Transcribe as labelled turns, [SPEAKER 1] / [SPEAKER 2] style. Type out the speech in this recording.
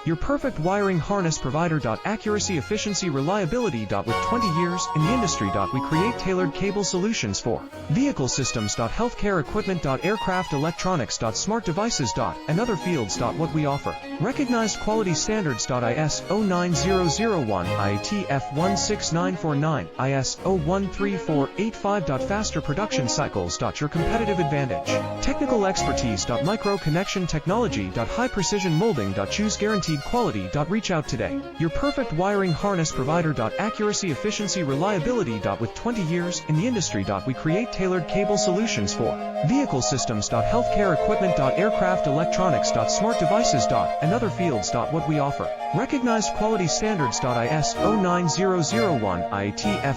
[SPEAKER 1] Your perfect wiring harness provider. Accuracy, efficiency, reliability. With 20 years in the industry. We create tailored cable solutions for vehicle systems. Healthcare equipment. Aircraft electronics. Smart devices. And other fields. What we offer. Recognized quality standards. ISO 9001, IATF 16949, ISO 13485. Faster production cycles. Your competitive advantage. Technical expertise. Micro connection technology. High precision molding. Choose guaranteed quality. Reach out today. Your perfect wiring harness provider. Accuracy, efficiency, reliability. With 20 years in the industry. We create tailored cable solutions for vehicle systems. Healthcare equipment. Aircraft electronics. Smart devices. And other fields. What we offer. Recognized quality standards. ISO 9001, IATF